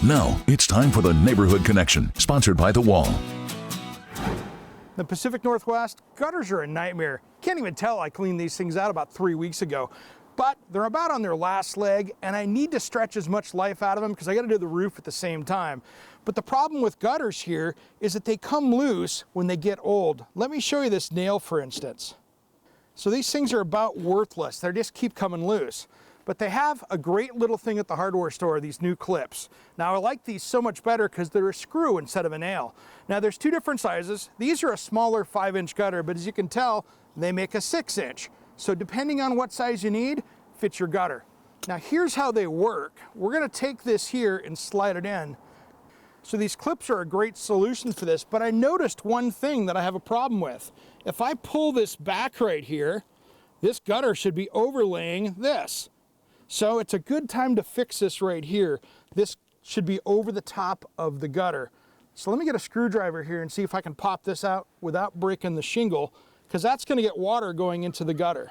Now, it's time for the Neighborhood Connection, sponsored by The Wall. The Pacific Northwest, gutters are a nightmare. Can't even tell I cleaned these things out about 3 weeks ago. But they're about on their last leg, and I need to stretch as much life out of them because I got to do the roof at the same time. But the problem with gutters here is that they come loose when they get old. Let me show you this nail, for instance. So these things are about worthless. They just keep coming loose. But they have a great little thing at the hardware store, these new clips. Now I like these so much better because they're a screw instead of a nail. Now there's two different sizes. These are a smaller 5-inch gutter, but as you can tell, they make a 6-inch. So depending on what size you need, fits your gutter. Now here's how they work. We're gonna take this here and slide it in. So these clips are a great solution for this, but I noticed one thing that I have a problem with. If I pull this back right here, this gutter should be overlaying this. So it's a good time to fix this right here. This should be over the top of the gutter. So let me get a screwdriver here and see if I can pop this out without breaking the shingle, because that's gonna get water going into the gutter.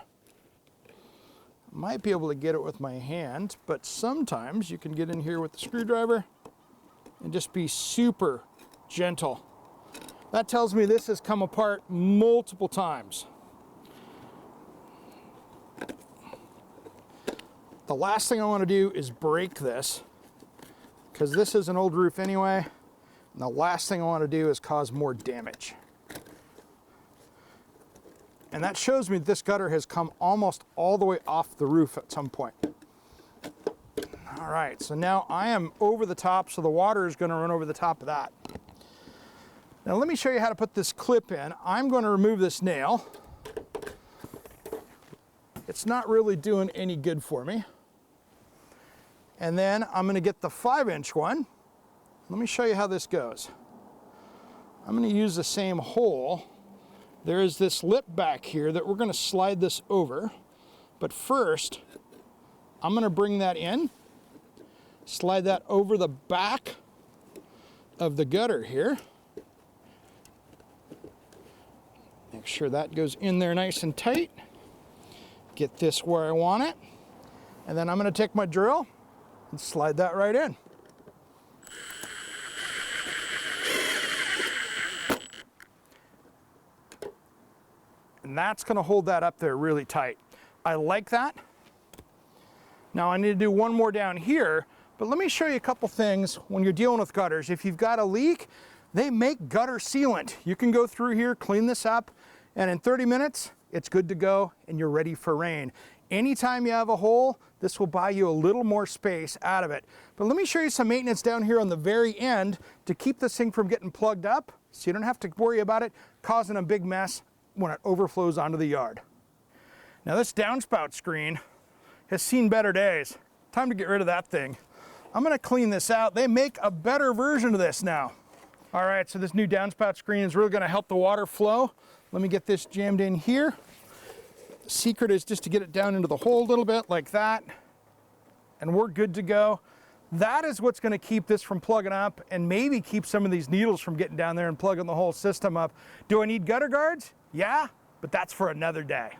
Might be able to get it with my hand, but sometimes you can get in here with the screwdriver and just be super gentle. That tells me this has come apart multiple times. The last thing I want to do is break this, because this is an old roof anyway, and the last thing I want to do is cause more damage. And that shows me that this gutter has come almost all the way off the roof at some point. All right, so now I am over the top, so the water is going to run over the top of that. Now let me show you how to put this clip in. I'm going to remove this nail. It's not really doing any good for me. And then I'm going to get the 5-inch one. Let me show you how this goes. I'm going to use the same hole. There is this lip back here that we're going to slide this over. But first, I'm going to bring that in, slide that over the back of the gutter here. Make sure that goes in there nice and tight. Get this where I want it. And then I'm going to take my drill and slide that right in. And that's going to hold that up there really tight. I like that. Now I need to do one more down here, but let me show you a couple things when you're dealing with gutters. If you've got a leak, they make gutter sealant. You can go through here, clean this up, and in 30 minutes, it's good to go and you're ready for rain. Anytime you have a hole, this will buy you a little more space out of it. But let me show you some maintenance down here on the very end to keep this thing from getting plugged up, so you don't have to worry about it causing a big mess when it overflows onto the yard. Now this downspout screen has seen better days. Time to get rid of that thing. I'm gonna clean this out. They make a better version of this now. All right, so this new downspout screen is really gonna help the water flow. Let me get this jammed in here. The secret is just to get it down into the hole a little bit like that, and we're good to go. That is what's going to keep this from plugging up and maybe keep some of these needles from getting down there and plugging the whole system up. Do I need gutter guards? Yeah, but that's for another day.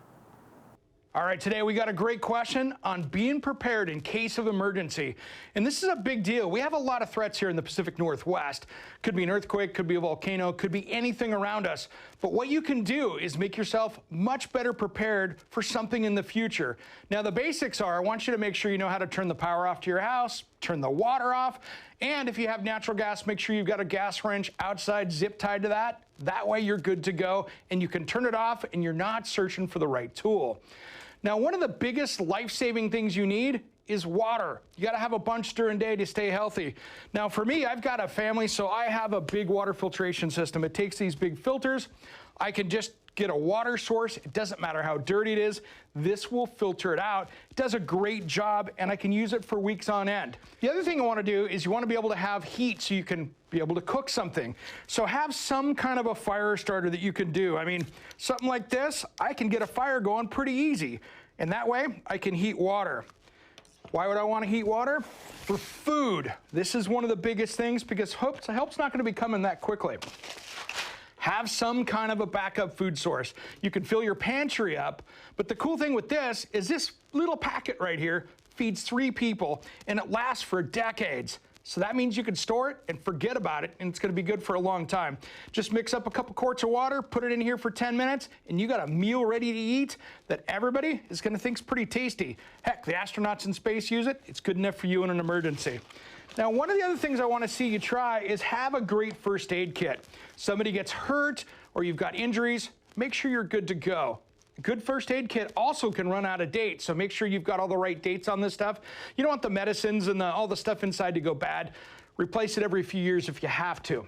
All right, today we got a great question on being prepared in case of emergency. And this is a big deal. We have a lot of threats here in the Pacific Northwest. Could be an earthquake, could be a volcano, could be anything around us. But what you can do is make yourself much better prepared for something in the future. Now, the basics are, I want you to make sure you know how to turn the power off to your house, turn the water off, and if you have natural gas, make sure you've got a gas wrench outside zip tied to that. That way you're good to go and you can turn it off and you're not searching for the right tool. Now, one of the biggest life-saving things you need is water. You gotta have a bunch during the day to stay healthy. Now, for me, I've got a family, so I have a big water filtration system. It takes these big filters. I can just get a water source. It doesn't matter how dirty it is. This will filter it out. It does a great job, and I can use it for weeks on end. The other thing I want to do is you want to be able to have heat so you can be able to cook something. So have some kind of a fire starter that you can do. I mean, something like this, I can get a fire going pretty easy, and that way I can heat water. Why would I want to heat water? For food. This is one of the biggest things because help's not going to be coming that quickly. Have some kind of a backup food source. You can fill your pantry up, but the cool thing with this is this little packet right here feeds 3 people and it lasts for decades. So that means you can store it and forget about it, and it's gonna be good for a long time. Just mix up a couple quarts of water, put it in here for 10 minutes, and you got a meal ready to eat that everybody is gonna think's pretty tasty. Heck, the astronauts in space use it. It's good enough for you in an emergency. Now, one of the other things I wanna see you try is have a great first aid kit. Somebody gets hurt or you've got injuries, make sure you're good to go. A good first aid kit also can run out of date, so make sure you've got all the right dates on this stuff. You don't want the medicines and all the stuff inside to go bad. Replace it every few years if you have to.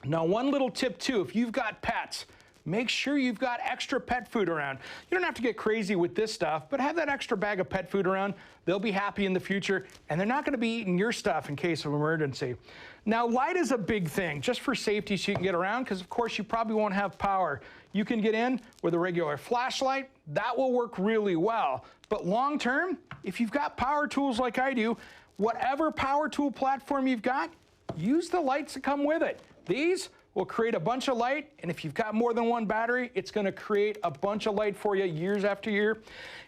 Now, one little tip too, if you've got pets, make sure you've got extra pet food around. You don't have to get crazy with this stuff, but have that extra bag of pet food around. They'll be happy in the future, and they're not gonna be eating your stuff in case of emergency. Now, light is a big thing, just for safety so you can get around, because of course you probably won't have power. You can get in with a regular flashlight, that will work really well. But long term, if you've got power tools like I do, whatever power tool platform you've got, use the lights that come with it. These will create a bunch of light, and if you've got more than one battery, it's gonna create a bunch of light for you years after year.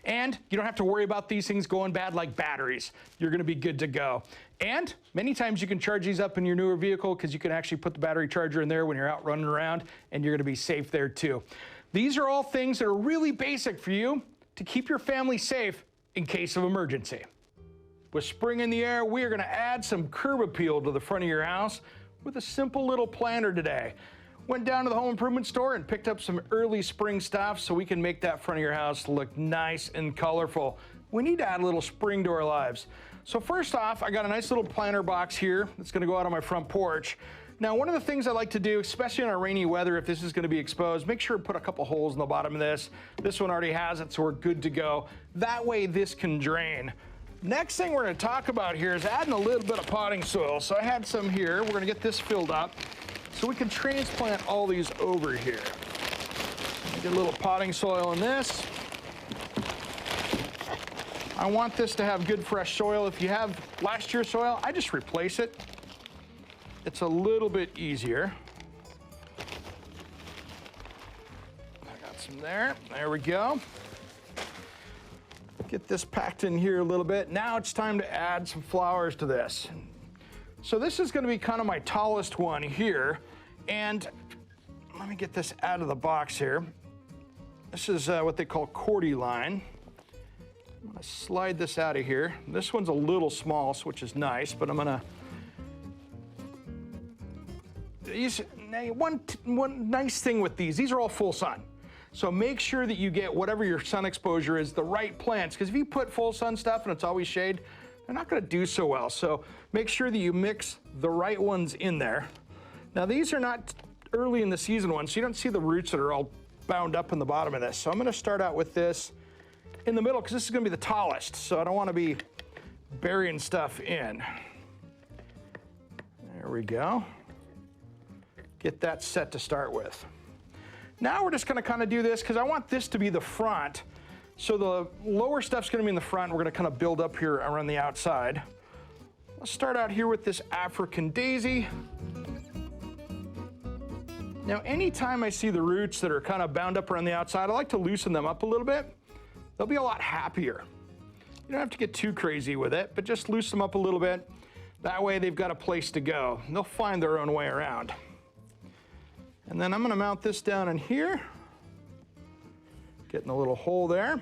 And you don't have to worry about these things going bad like batteries. You're gonna be good to go. And many times you can charge these up in your newer vehicle because you can actually put the battery charger in there when you're out running around, and you're gonna be safe there too. These are all things that are really basic for you to keep your family safe in case of emergency. With spring in the air, we are gonna add some curb appeal to the front of your house with a simple little planter today. Went down to the home improvement store and picked up some early spring stuff so we can make that front of your house look nice and colorful. We need to add a little spring to our lives. So first off, I got a nice little planter box here that's gonna go out on my front porch. Now, one of the things I like to do, especially in our rainy weather, if this is gonna be exposed, make sure to put a couple holes in the bottom of this. This one already has it, so we're good to go. That way this can drain. Next thing we're gonna talk about here is adding a little bit of potting soil. So I had some here. We're gonna get this filled up so we can transplant all these over here. Get a little potting soil in this. I want this to have good fresh soil. If you have last year's soil, I just replace it. It's a little bit easier. I got some there. There we go. Get this packed in here a little bit. Now it's time to add some flowers to this. So this is gonna be kind of my tallest one here. And let me get this out of the box here. This is what they call cordyline. I'm gonna slide this out of here. This one's a little small, which is nice, but I'm gonna one nice thing with these are all full sun. So make sure that you get whatever your sun exposure is, the right plants, because if you put full sun stuff and it's always shade, they're not gonna do so well. So make sure that you mix the right ones in there. Now these are not early in the season ones, so you don't see the roots that are all bound up in the bottom of this. So I'm gonna start out with this in the middle, because this is gonna be the tallest, so I don't wanna be burying stuff in. There we go. Get that set to start with. Now we're just gonna kind of do this because I want this to be the front. So the lower stuff's gonna be in the front. We're gonna kind of build up here around the outside. Let's start out here with this African daisy. Now, anytime I see the roots that are kind of bound up around the outside, I like to loosen them up a little bit. They'll be a lot happier. You don't have to get too crazy with it, but just loosen them up a little bit. That way they've got a place to go. They'll find their own way around. And then I'm gonna mount this down in here. Getting a little hole there.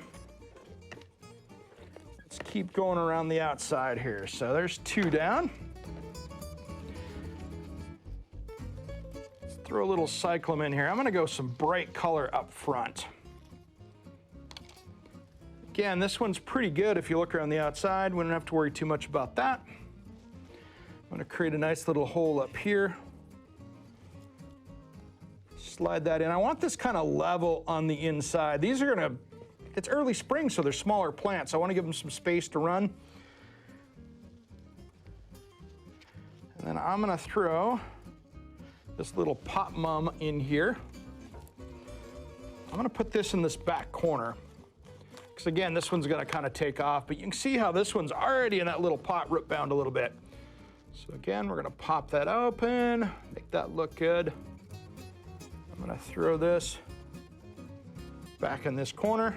Let's keep going around the outside here. So there's two down. Let's throw a little cyclone in here. I'm gonna go some bright color up front. Again, this one's pretty good if you look around the outside. We don't have to worry too much about that. I'm gonna create a nice little hole up here. Slide that in. I want this kind of level on the inside. These are gonna, it's early spring, so they're smaller plants. I want to give them some space to run. And then I'm gonna throw this little pot mum in here. I'm gonna put this in this back corner. Because again, this one's gonna kind of take off, but you can see how this one's already in that little pot root bound a little bit. So again, we're gonna pop that open, make that look good. I'm gonna throw this back in this corner.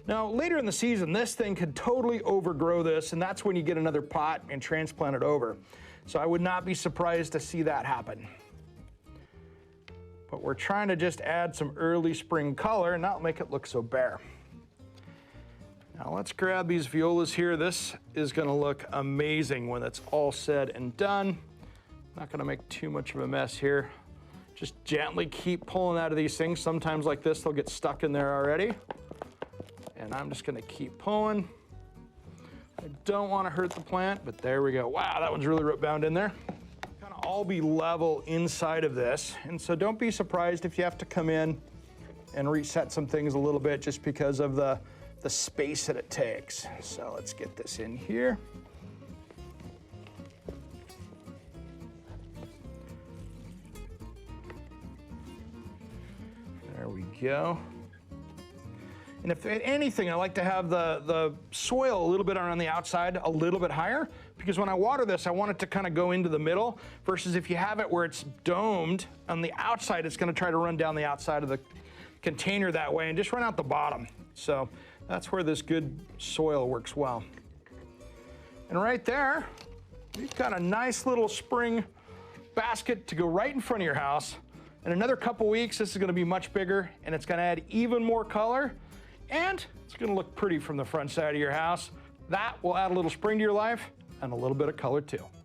Now, later in the season, this thing could totally overgrow this, and that's when you get another pot and transplant it over. So I would not be surprised to see that happen. But we're trying to just add some early spring color and not make it look so bare. Now let's grab these violas here. This is gonna look amazing when it's all said and done. Not gonna make too much of a mess here. Just gently keep pulling out of these things. Sometimes like this, they'll get stuck in there already. And I'm just gonna keep pulling. I don't wanna hurt the plant, but there we go. Wow, that one's really root bound in there. Kind of all be level inside of this. And so don't be surprised if you have to come in and reset some things a little bit just because of the space that it takes. So let's get this in here. There we go. And if anything, I like to have the soil a little bit around the outside, a little bit higher, because when I water this, I want it to kind of go into the middle, versus if you have it where it's domed on the outside, it's gonna try to run down the outside of the container that way and just run out the bottom. So that's where this good soil works well. And right there, you've got a nice little spring basket to go right in front of your house. In another couple weeks, this is gonna be much bigger and it's gonna add even more color. And it's gonna look pretty from the front side of your house. That will add a little spring to your life and a little bit of color too.